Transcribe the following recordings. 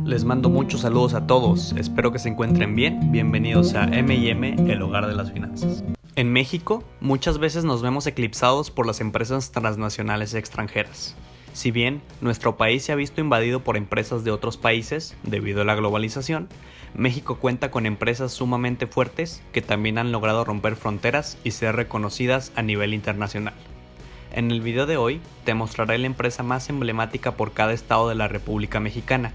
Les mando muchos saludos a todos, espero que se encuentren bien, bienvenidos a M&M, el hogar de las finanzas. En México, muchas veces nos vemos eclipsados por las empresas transnacionales extranjeras. Si bien nuestro país se ha visto invadido por empresas de otros países debido a la globalización, México cuenta con empresas sumamente fuertes que también han logrado romper fronteras y ser reconocidas a nivel internacional. En el video de hoy te mostraré la empresa más emblemática por cada estado de la República Mexicana,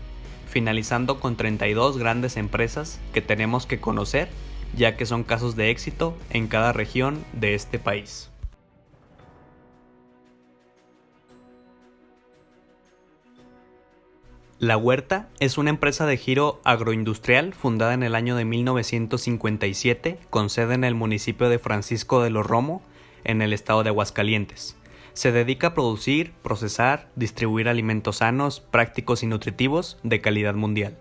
finalizando con 32 grandes empresas que tenemos que conocer, ya que son casos de éxito en cada región de este país. La Huerta es una empresa de giro agroindustrial fundada en el año de 1957 con sede en el municipio de Francisco de los Romo, en el estado de Aguascalientes. Se dedica a producir, procesar, distribuir alimentos sanos, prácticos y nutritivos de calidad mundial.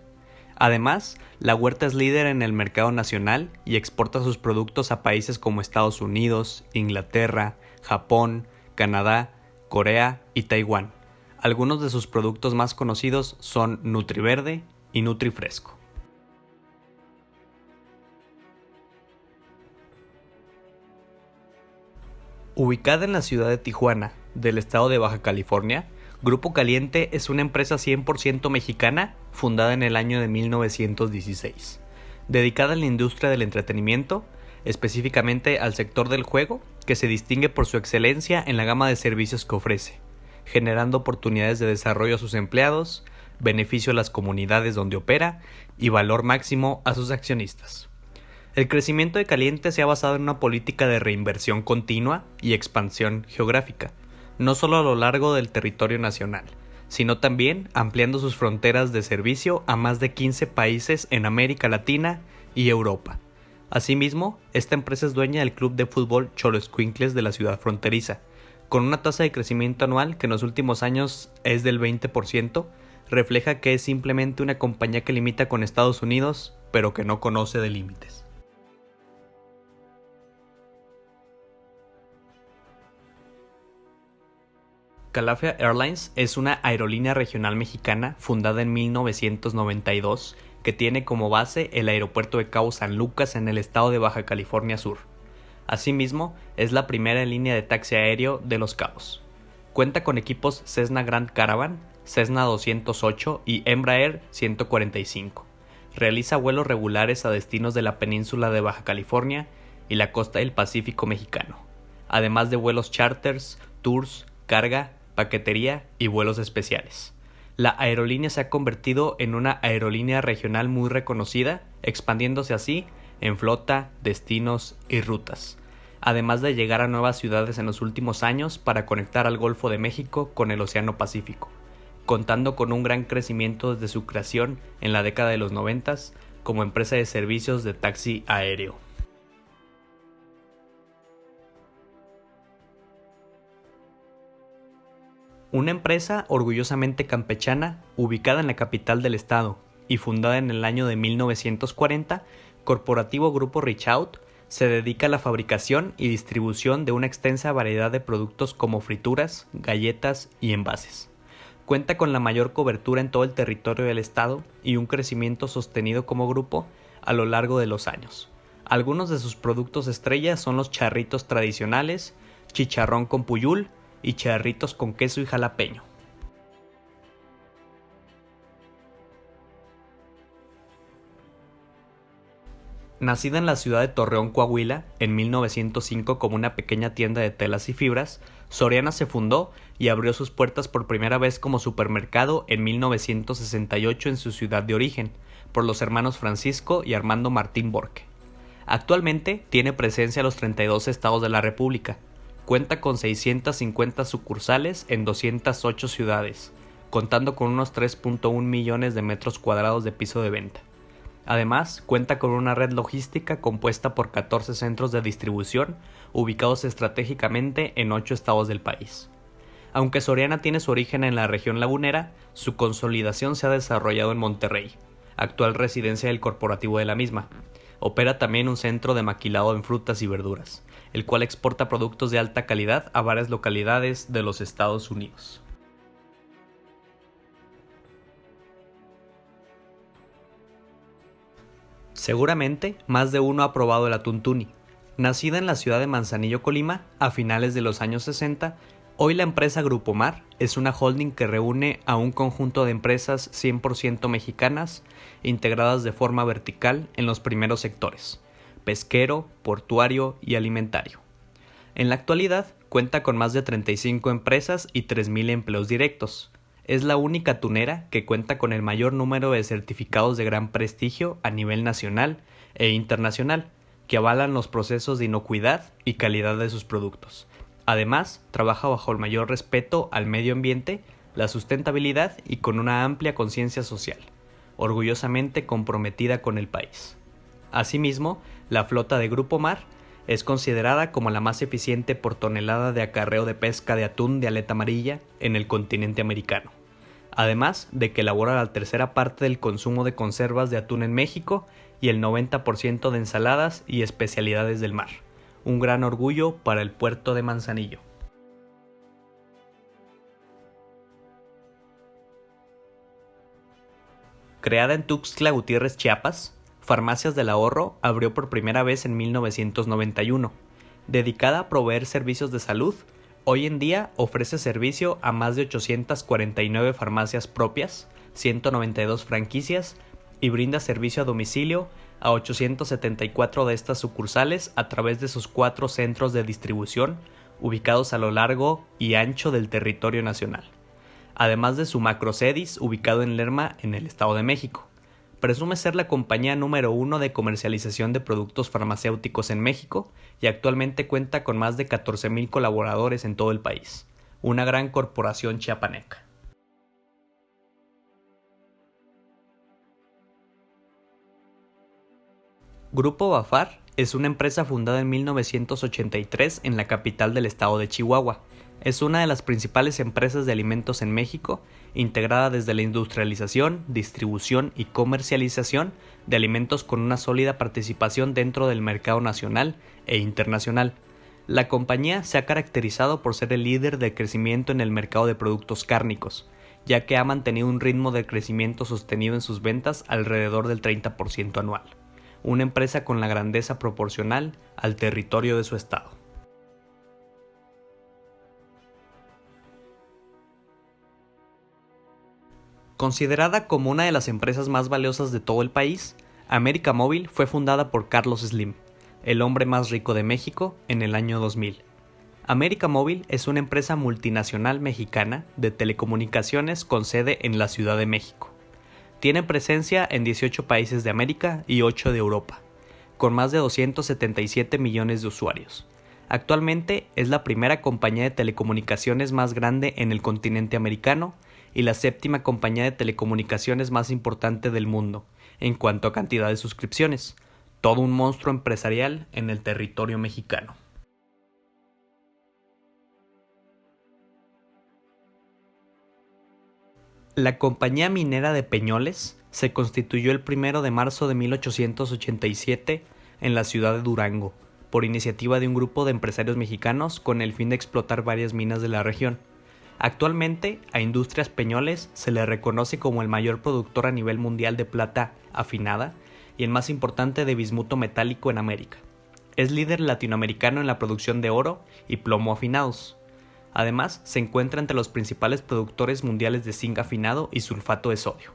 Además, la Huerta es líder en el mercado nacional y exporta sus productos a países como Estados Unidos, Inglaterra, Japón, Canadá, Corea y Taiwán. Algunos de sus productos más conocidos son NutriVerde y NutriFresco. Ubicada en la ciudad de Tijuana, del estado de Baja California, Grupo Caliente es una empresa 100% mexicana fundada en el año de 1916, dedicada a la industria del entretenimiento, específicamente al sector del juego, que se distingue por su excelencia en la gama de servicios que ofrece, generando oportunidades de desarrollo a sus empleados, beneficio a las comunidades donde opera y valor máximo a sus accionistas. El crecimiento de Caliente se ha basado en una política de reinversión continua y expansión geográfica, no solo a lo largo del territorio nacional, sino también ampliando sus fronteras de servicio a más de 15 países en América Latina y Europa. Asimismo, esta empresa es dueña del club de fútbol Xoloitzcuintles de la ciudad fronteriza, con una tasa de crecimiento anual que en los últimos años es del 20%, refleja que es simplemente una compañía que limita con Estados Unidos, pero que no conoce de límites. Calafia Airlines es una aerolínea regional mexicana fundada en 1992 que tiene como base el aeropuerto de Cabo San Lucas en el estado de Baja California Sur. Asimismo, es la primera línea de taxi aéreo de Los Cabos. Cuenta con equipos Cessna Grand Caravan, Cessna 208 y Embraer 145. Realiza vuelos regulares a destinos de la península de Baja California y la costa del Pacífico mexicano, además de vuelos charters, tours, carga, paquetería y vuelos especiales. La aerolínea se ha convertido en una aerolínea regional muy reconocida, expandiéndose así en flota, destinos y rutas, además de llegar a nuevas ciudades en los últimos años para conectar al Golfo de México con el Océano Pacífico, contando con un gran crecimiento desde su creación en la década de los 90 como empresa de servicios de taxi aéreo. Una empresa orgullosamente campechana, ubicada en la capital del estado y fundada en el año de 1940, Corporativo Grupo Richaut se dedica a la fabricación y distribución de una extensa variedad de productos como frituras, galletas y envases. Cuenta con la mayor cobertura en todo el territorio del estado y un crecimiento sostenido como grupo a lo largo de los años. Algunos de sus productos estrella son los charritos tradicionales, chicharrón con puyul y charritos con queso y jalapeño. Nacida en la ciudad de Torreón, Coahuila, en 1905 como una pequeña tienda de telas y fibras, Soriana se fundó y abrió sus puertas por primera vez como supermercado en 1968 en su ciudad de origen, por los hermanos Francisco y Armando Martín Borque. Actualmente tiene presencia en los 32 estados de la República. Cuenta con 650 sucursales en 208 ciudades, contando con unos 3.1 millones de metros cuadrados de piso de venta. Además, cuenta con una red logística compuesta por 14 centros de distribución ubicados estratégicamente en 8 estados del país. Aunque Soriana tiene su origen en la región lagunera, su consolidación se ha desarrollado en Monterrey, actual residencia del corporativo de la misma. Opera también un centro de maquilado en frutas y verduras, el cual exporta productos de alta calidad a varias localidades de los Estados Unidos. Seguramente más de uno ha probado el atún tuni. Nacida en la ciudad de Manzanillo, Colima, a finales de los años 60, hoy la empresa Grupo Mar es una holding que reúne a un conjunto de empresas 100% mexicanas, integradas de forma vertical en los primeros sectores: pesquero, portuario y alimentario. En la actualidad, cuenta con más de 35 empresas y 3.000 empleos directos. Es la única tunera que cuenta con el mayor número de certificados de gran prestigio a nivel nacional e internacional, que avalan los procesos de inocuidad y calidad de sus productos. Además, trabaja bajo el mayor respeto al medio ambiente, la sustentabilidad y con una amplia conciencia social, orgullosamente comprometida con el país. Asimismo, la flota de Grupo Mar es considerada como la más eficiente por tonelada de acarreo de pesca de atún de aleta amarilla en el continente americano, además de que elabora la tercera parte del consumo de conservas de atún en México y el 90% de ensaladas y especialidades del mar. Un gran orgullo para el puerto de Manzanillo. Creada en Tuxtla Gutiérrez, Chiapas, Farmacias del Ahorro abrió por primera vez en 1991. Dedicada a proveer servicios de salud, hoy en día ofrece servicio a más de 849 farmacias propias, 192 franquicias y brinda servicio a domicilio a 874 de estas sucursales a través de sus 4 centros de distribución ubicados a lo largo y ancho del territorio nacional, además de su macrocedis ubicado en Lerma, en el Estado de México. Presume ser la compañía número 1 de comercialización de productos farmacéuticos en México y actualmente cuenta con más de 14,000 colaboradores en todo el país. Una gran corporación chiapaneca. Grupo Bafar es una empresa fundada en 1983 en la capital del estado de Chihuahua. Es una de las principales empresas de alimentos en México, integrada desde la industrialización, distribución y comercialización de alimentos con una sólida participación dentro del mercado nacional e internacional. La compañía se ha caracterizado por ser el líder de crecimiento en el mercado de productos cárnicos, ya que ha mantenido un ritmo de crecimiento sostenido en sus ventas alrededor del 30% anual. Una empresa con la grandeza proporcional al territorio de su estado. Considerada como una de las empresas más valiosas de todo el país, América Móvil fue fundada por Carlos Slim, el hombre más rico de México, en el año 2000. América Móvil es una empresa multinacional mexicana de telecomunicaciones con sede en la Ciudad de México. Tiene presencia en 18 países de América y 8 de Europa, con más de 277 millones de usuarios. Actualmente es la primera compañía de telecomunicaciones más grande en el continente americano y la séptima compañía de telecomunicaciones más importante del mundo en cuanto a cantidad de suscripciones. Todo un monstruo empresarial en el territorio mexicano. La compañía minera de Peñoles se constituyó el 1 de marzo de 1887 en la ciudad de Durango, por iniciativa de un grupo de empresarios mexicanos con el fin de explotar varias minas de la región. Actualmente, a Industrias Peñoles se le reconoce como el mayor productor a nivel mundial de plata afinada y el más importante de bismuto metálico en América. Es líder latinoamericano en la producción de oro y plomo afinados. Además, se encuentra entre los principales productores mundiales de zinc afinado y sulfato de sodio.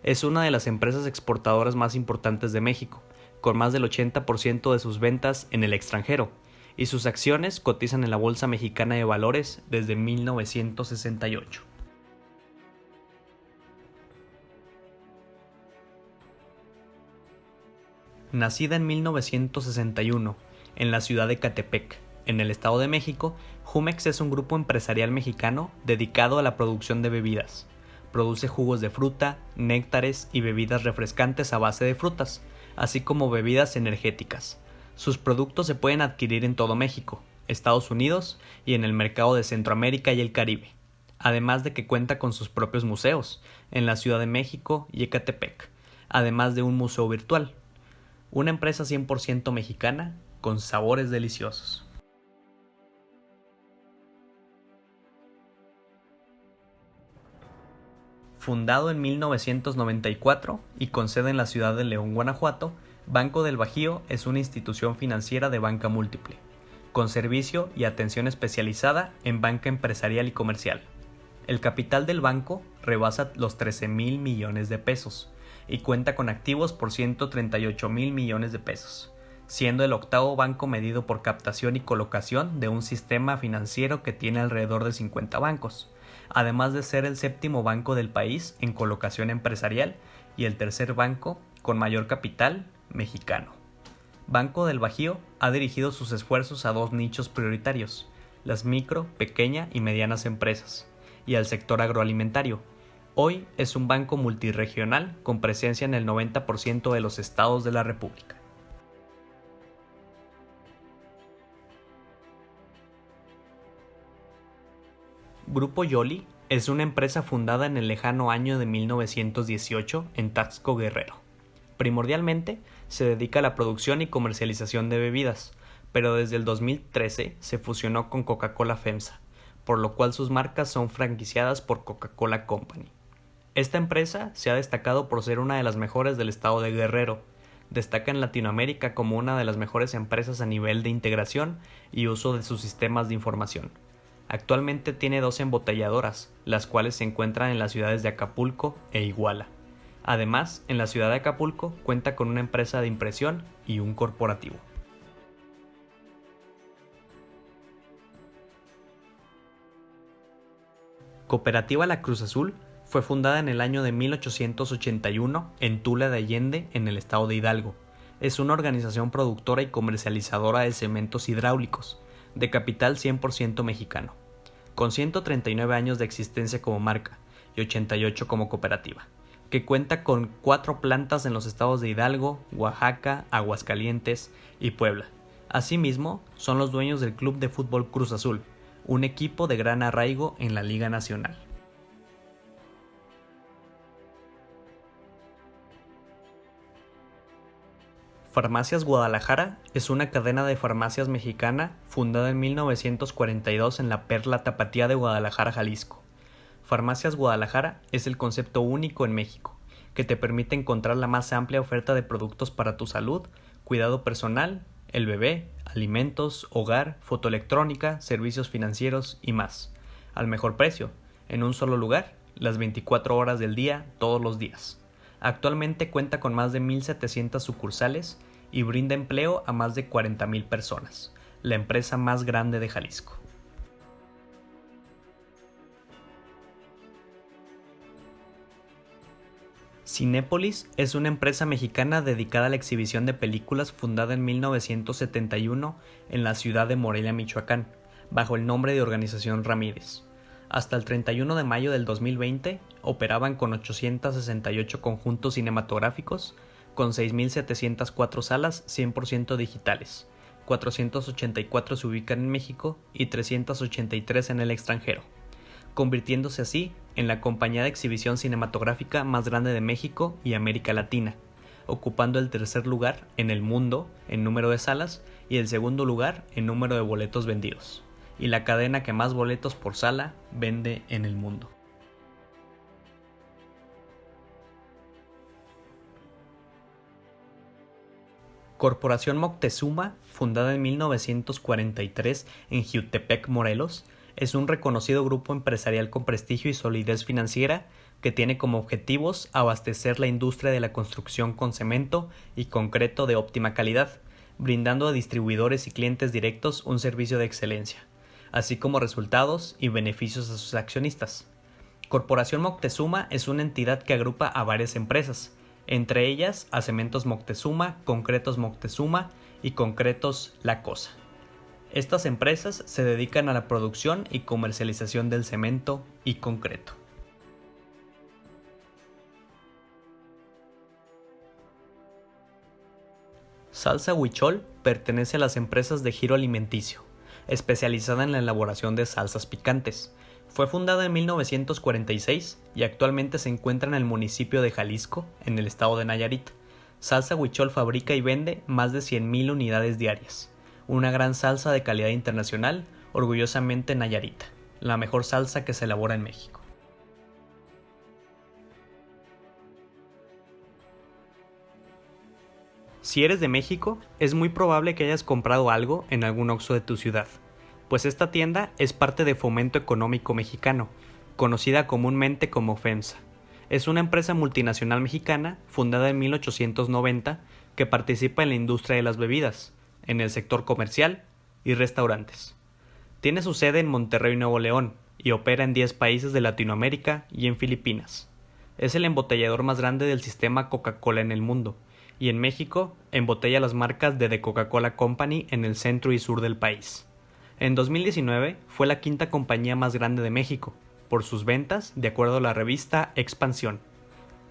Es una de las empresas exportadoras más importantes de México, con más del 80% de sus ventas en el extranjero, y sus acciones cotizan en la Bolsa Mexicana de Valores desde 1968. Nacida en 1961, en la ciudad de Catepec, en el Estado de México, Jumex es un grupo empresarial mexicano dedicado a la producción de bebidas. Produce jugos de fruta, néctares y bebidas refrescantes a base de frutas, así como bebidas energéticas. Sus productos se pueden adquirir en todo México, Estados Unidos y en el mercado de Centroamérica y el Caribe, además de que cuenta con sus propios museos en la Ciudad de México y Ecatepec, además de un museo virtual. Una empresa 100% mexicana con sabores deliciosos. Fundado en 1994 y con sede en la ciudad de León, Guanajuato, Banco del Bajío es una institución financiera de banca múltiple, con servicio y atención especializada en banca empresarial y comercial. El capital del banco rebasa los 13,000 millones de pesos y cuenta con activos por 138,000 millones de pesos, siendo el octavo banco medido por captación y colocación de un sistema financiero que tiene alrededor de 50 bancos, además de ser el séptimo banco del país en colocación empresarial y el tercer banco con mayor capital mexicano. Banco del Bajío ha dirigido sus esfuerzos a dos nichos prioritarios: las micro, pequeña y medianas empresas, y al sector agroalimentario. Hoy es un banco multirregional con presencia en el 90% de los estados de la República. Grupo Yoli es una empresa fundada en el lejano año de 1918 en Taxco, Guerrero. Primordialmente se dedica a la producción y comercialización de bebidas, pero desde el 2013 se fusionó con Coca-Cola FEMSA, por lo cual sus marcas son franquiciadas por Coca-Cola Company. Esta empresa se ha destacado por ser una de las mejores del estado de Guerrero. Destaca en Latinoamérica como una de las mejores empresas a nivel de integración y uso de sus sistemas de información. Actualmente tiene 2 embotelladoras, las cuales se encuentran en las ciudades de Acapulco e Iguala. Además, en la ciudad de Acapulco cuenta con una empresa de impresión y un corporativo. Cooperativa La Cruz Azul fue fundada en el año de 1881 en Tula de Allende, en el estado de Hidalgo. Es una organización productora y comercializadora de cementos hidráulicos, de capital 100% mexicano, con 139 años de existencia como marca y 88 como cooperativa, que cuenta con 4 plantas en los estados de Hidalgo, Oaxaca, Aguascalientes y Puebla. Asimismo, son los dueños del Club de Fútbol Cruz Azul, un equipo de gran arraigo en la Liga Nacional. Farmacias Guadalajara es una cadena de farmacias mexicana fundada en 1942 en la Perla Tapatía de Guadalajara, Jalisco. Farmacias Guadalajara es el concepto único en México, que te permite encontrar la más amplia oferta de productos para tu salud, cuidado personal, el bebé, alimentos, hogar, fotoelectrónica, servicios financieros y más, al mejor precio, en un solo lugar, las 24 horas del día, todos los días. Actualmente cuenta con más de 1,700 sucursales y brinda empleo a más de 40,000 personas, la empresa más grande de Jalisco. Cinépolis es una empresa mexicana dedicada a la exhibición de películas fundada en 1971 en la ciudad de Morelia, Michoacán, bajo el nombre de Organización Ramírez. Hasta el 31 de mayo del 2020 operaban con 868 conjuntos cinematográficos, con 6,704 salas 100% digitales, 484 se ubican en México y 383 en el extranjero, convirtiéndose así en la compañía de exhibición cinematográfica más grande de México y América Latina, ocupando el tercer lugar en el mundo en número de salas y el segundo lugar en número de boletos vendidos, y la cadena que más boletos por sala vende en el mundo. Corporación Moctezuma, fundada en 1943 en Jiutepec, Morelos, es un reconocido grupo empresarial con prestigio y solidez financiera que tiene como objetivos abastecer la industria de la construcción con cemento y concreto de óptima calidad, brindando a distribuidores y clientes directos un servicio de excelencia, así como resultados y beneficios a sus accionistas. Corporación Moctezuma es una entidad que agrupa a varias empresas, entre ellas a Cementos Moctezuma, Concretos Moctezuma y Concretos La Cosa. Estas empresas se dedican a la producción y comercialización del cemento y concreto. Salsa Huichol pertenece a las empresas de Giro Alimenticio, especializada en la elaboración de salsas picantes. Fue fundada en 1946 y actualmente se encuentra en el municipio de Jalisco, en el estado de Nayarit. Salsa Huichol fabrica y vende más de 100,000 unidades diarias. Una gran salsa de calidad internacional, orgullosamente nayarita, la mejor salsa que se elabora en México. Si eres de México, es muy probable que hayas comprado algo en algún Oxxo de tu ciudad, pues esta tienda es parte de Fomento Económico Mexicano, conocida comúnmente como FEMSA. Es una empresa multinacional mexicana fundada en 1890 que participa en la industria de las bebidas, en el sector comercial y restaurantes. Tiene su sede en Monterrey, Nuevo León, y opera en 10 países de Latinoamérica y en Filipinas. Es el embotellador más grande del sistema Coca-Cola en el mundo, y en México embotella las marcas de The Coca-Cola Company en el centro y sur del país. En 2019 fue la quinta compañía más grande de México, por sus ventas, de acuerdo a la revista Expansión.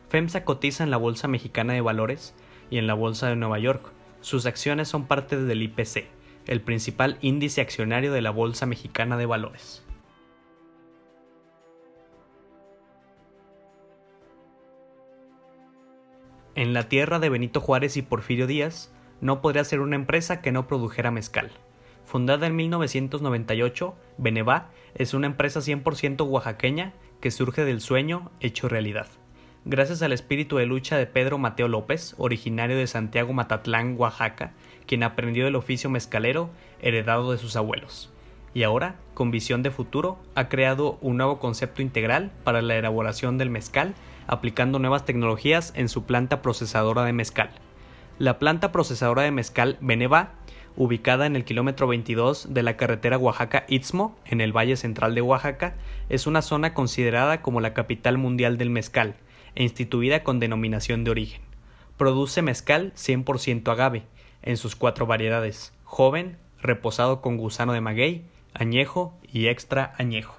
FEMSA cotiza en la Bolsa Mexicana de Valores y en la Bolsa de Nueva York. Sus acciones son parte del IPC, el principal índice accionario de la Bolsa Mexicana de Valores. En la tierra de Benito Juárez y Porfirio Díaz, no podría ser una empresa que no produjera mezcal. Fundada en 1998, Benevá es una empresa 100% oaxaqueña que surge del sueño hecho realidad. Gracias al espíritu de lucha de Pedro Mateo López, originario de Santiago Matatlán, Oaxaca, quien aprendió el oficio mezcalero heredado de sus abuelos. Y ahora, con visión de futuro, ha creado un nuevo concepto integral para la elaboración del mezcal, aplicando nuevas tecnologías en su planta procesadora de mezcal. La planta procesadora de mezcal Benevá, ubicada en el kilómetro 22 de la carretera Oaxaca-Istmo, en el Valle Central de Oaxaca, es una zona considerada como la capital mundial del mezcal e instituida con denominación de origen. Produce mezcal 100% agave, en sus 4 variedades: joven, reposado con gusano de maguey, añejo y extra añejo.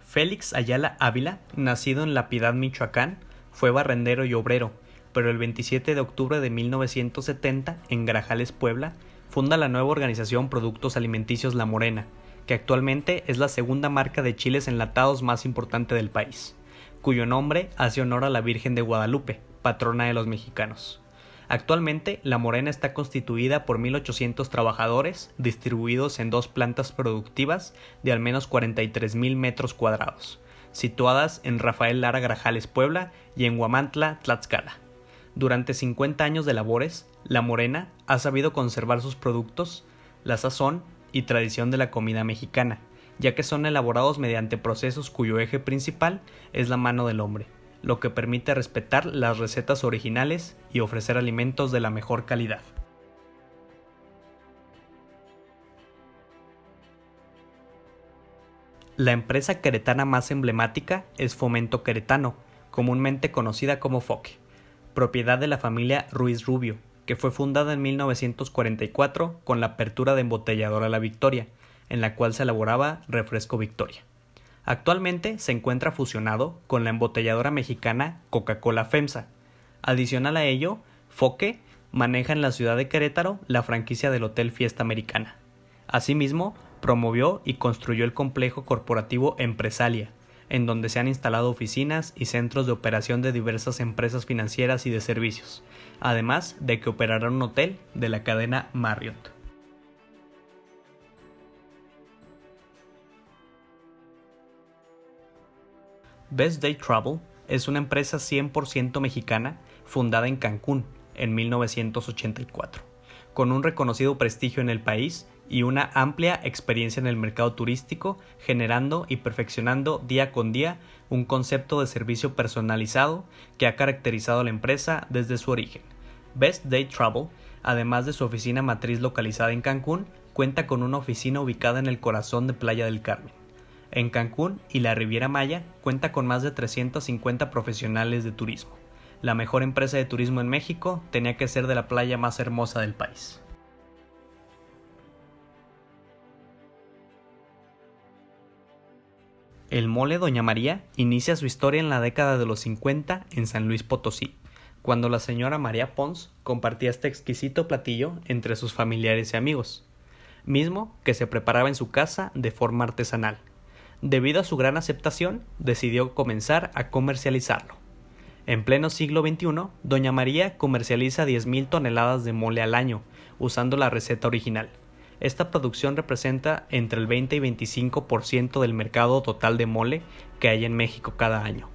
Félix Ayala Ávila, nacido en La Piedad, Michoacán, fue barrendero y obrero, pero el 27 de octubre de 1970, en Grajales, Puebla, funda la nueva organización Productos Alimenticios La Morena, que actualmente es la segunda marca de chiles enlatados más importante del país, cuyo nombre hace honor a la Virgen de Guadalupe, patrona de los mexicanos. Actualmente, La Morena está constituida por 1,800 trabajadores, distribuidos en 2 plantas productivas de al menos 43,000 metros cuadrados, situadas en Rafael Lara Grajales, Puebla, y en Huamantla, Tlaxcala. Durante 50 años de labores, La Morena ha sabido conservar sus productos, la sazón y tradición de la comida mexicana, ya que son elaborados mediante procesos cuyo eje principal es la mano del hombre, lo que permite respetar las recetas originales y ofrecer alimentos de la mejor calidad. La empresa queretana más emblemática es Fomento Queretano, comúnmente conocida como FOQUE, propiedad de la familia Ruiz Rubio, que fue fundada en 1944 con la apertura de Embotelladora La Victoria, en la cual se elaboraba refresco Victoria. Actualmente se encuentra fusionado con la embotelladora mexicana Coca-Cola FEMSA. Adicional a ello, FOQUE maneja en la ciudad de Querétaro la franquicia del Hotel Fiesta Americana. Asimismo, promovió y construyó el complejo corporativo Empresalia, en donde se han instalado oficinas y centros de operación de diversas empresas financieras y de servicios, además de que operará un hotel de la cadena Marriott. Best Day Travel es una empresa 100% mexicana fundada en Cancún en 1984, con un reconocido prestigio en el país y una amplia experiencia en el mercado turístico, generando y perfeccionando día con día un concepto de servicio personalizado que ha caracterizado a la empresa desde su origen. Best Day Travel, además de su oficina matriz localizada en Cancún, cuenta con una oficina ubicada en el corazón de Playa del Carmen. En Cancún y la Riviera Maya cuenta con más de 350 profesionales de turismo. La mejor empresa de turismo en México tenía que ser de la playa más hermosa del país. El mole Doña María inicia su historia en la década de los 50 en San Luis Potosí, cuando la señora María Pons compartía este exquisito platillo entre sus familiares y amigos, mismo que se preparaba en su casa de forma artesanal. Debido a su gran aceptación, decidió comenzar a comercializarlo. En pleno siglo XXI, Doña María comercializa 10,000 toneladas de mole al año, usando la receta original. Esta producción representa entre el 20 y 25% del mercado total de mole que hay en México cada año.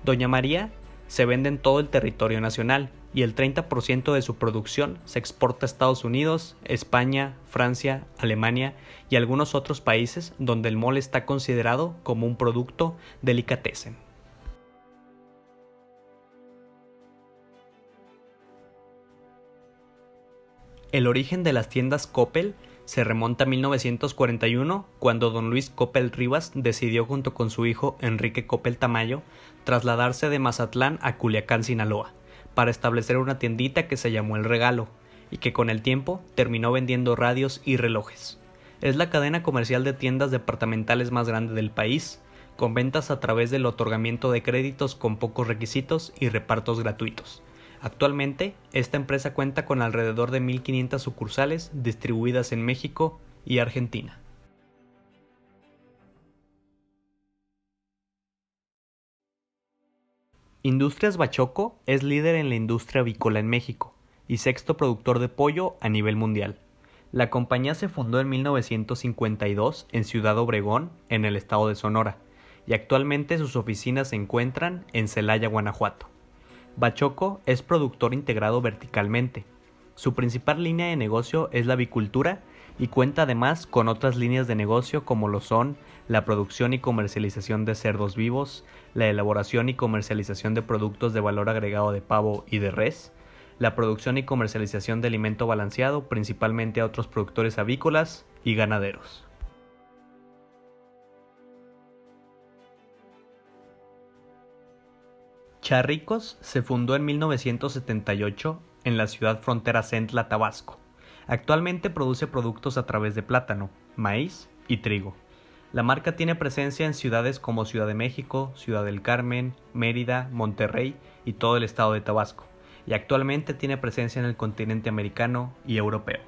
Doña María se vende en todo el territorio nacional y el 30% de su producción se exporta a Estados Unidos, España, Francia, Alemania y algunos otros países donde el mole está considerado como un producto delicatessen. El origen de las tiendas Coppel se remonta a 1941, cuando don Luis Coppel Rivas decidió junto con su hijo Enrique Coppel Tamayo trasladarse de Mazatlán a Culiacán, Sinaloa, para establecer una tiendita que se llamó El Regalo, y que con el tiempo terminó vendiendo radios y relojes. Es la cadena comercial de tiendas departamentales más grande del país, con ventas a través del otorgamiento de créditos con pocos requisitos y repartos gratuitos. Actualmente, esta empresa cuenta con alrededor de 1,500 sucursales distribuidas en México y Argentina. Industrias Bachoco es líder en la industria avícola en México y sexto productor de pollo a nivel mundial. La compañía se fundó en 1952 en Ciudad Obregón, en el estado de Sonora, y actualmente sus oficinas se encuentran en Celaya, Guanajuato. Bachoco es productor integrado verticalmente. Su principal línea de negocio es la avicultura y cuenta además con otras líneas de negocio como lo son la producción y comercialización de cerdos vivos, la elaboración y comercialización de productos de valor agregado de pavo y de res, la producción y comercialización de alimento balanceado principalmente a otros productores avícolas y ganaderos. Charricos se fundó en 1978 en la ciudad frontera Centla, Tabasco. Actualmente produce productos a través de plátano, maíz y trigo. La marca tiene presencia en ciudades como Ciudad de México, Ciudad del Carmen, Mérida, Monterrey y todo el estado de Tabasco, y actualmente tiene presencia en el continente americano y europeo.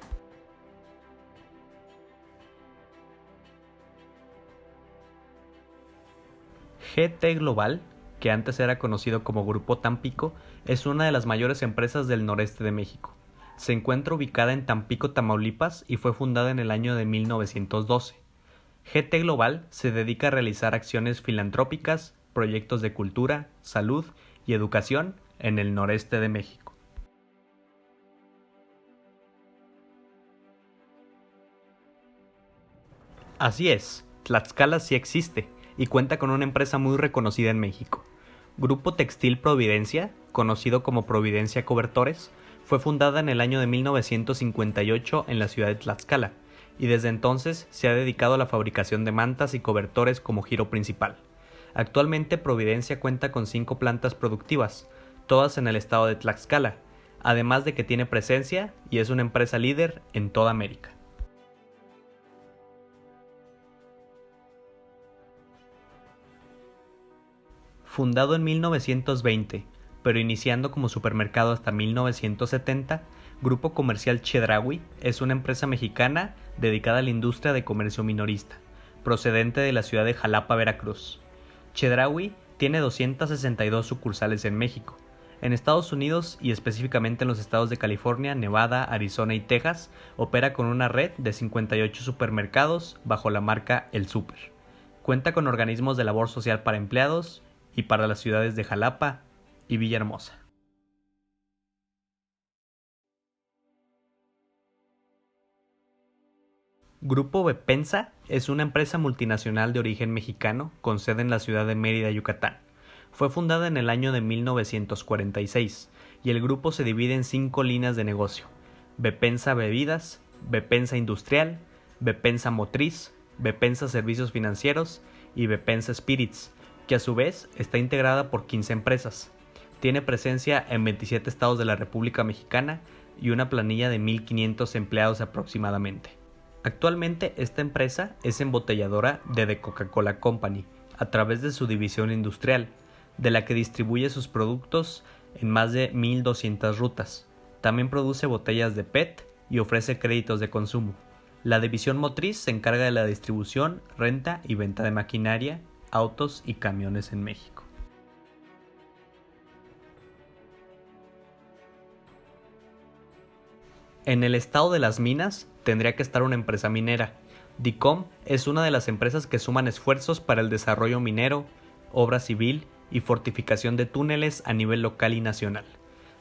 GT Global, que antes era conocido como Grupo Tampico, es una de las mayores empresas del noreste de México. Se encuentra ubicada en Tampico, Tamaulipas y fue fundada en el año de 1912. GT Global se dedica a realizar acciones filantrópicas, proyectos de cultura, salud y educación en el noreste de México. Así es, Tlaxcala sí existe y cuenta con una empresa muy reconocida en México. Grupo Textil Providencia, conocido como Providencia Cobertores, fue fundada en el año de 1958 en la ciudad de Tlaxcala, y desde entonces se ha dedicado a la fabricación de mantas y cobertores como giro principal. Actualmente Providencia cuenta con 5 plantas productivas, todas en el estado de Tlaxcala, además de que tiene presencia y es una empresa líder en toda América. Fundado en 1920, pero iniciando como supermercado hasta 1970, Grupo Comercial Chedraui es una empresa mexicana dedicada a la industria de comercio minorista, procedente de la ciudad de Jalapa, Veracruz. Chedraui tiene 262 sucursales en México. En Estados Unidos y específicamente en los estados de California, Nevada, Arizona y Texas, opera con una red de 58 supermercados bajo la marca El Super. Cuenta con organismos de labor social para empleados y para las ciudades de Jalapa y Villahermosa. Grupo Bepensa es una empresa multinacional de origen mexicano con sede en la ciudad de Mérida, Yucatán. Fue fundada en el año de 1946 y el grupo se divide en 5 líneas de negocio: Bepensa Bebidas, Bepensa Industrial, Bepensa Motriz, Bepensa Servicios Financieros y Bepensa Spirits, que a su vez está integrada por 15 empresas. Tiene presencia en 27 estados de la República Mexicana y una planilla de 1,500 empleados aproximadamente. Actualmente esta empresa es embotelladora de The Coca-Cola Company a través de su división industrial, de la que distribuye sus productos en más de 1,200 rutas. También produce botellas de PET y ofrece créditos de consumo. La división motriz se encarga de la distribución, renta y venta de maquinaria, autos y camiones en México. En el estado de las minas tendría que estar una empresa minera. DICOM es una de las empresas que suman esfuerzos para el desarrollo minero, obra civil y fortificación de túneles a nivel local y nacional.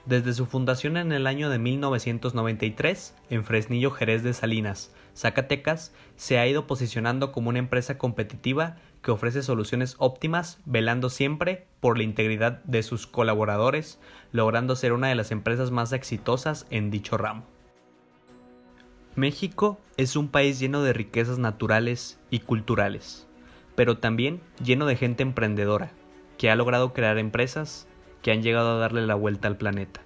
Desde su fundación en el año de 1993, en Fresnillo Jerez de Salinas, Zacatecas, se ha ido posicionando como una empresa competitiva que ofrece soluciones óptimas, velando siempre por la integridad de sus colaboradores, logrando ser una de las empresas más exitosas en dicho ramo. México es un país lleno de riquezas naturales y culturales, pero también lleno de gente emprendedora, que ha logrado crear empresas que han llegado a darle la vuelta al planeta.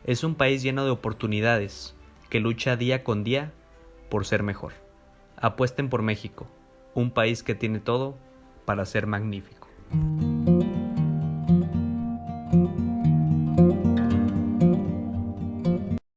Es un país lleno de oportunidades, que lucha día con día por ser mejor. Apuesten por México, un país que tiene todo para ser magnífico.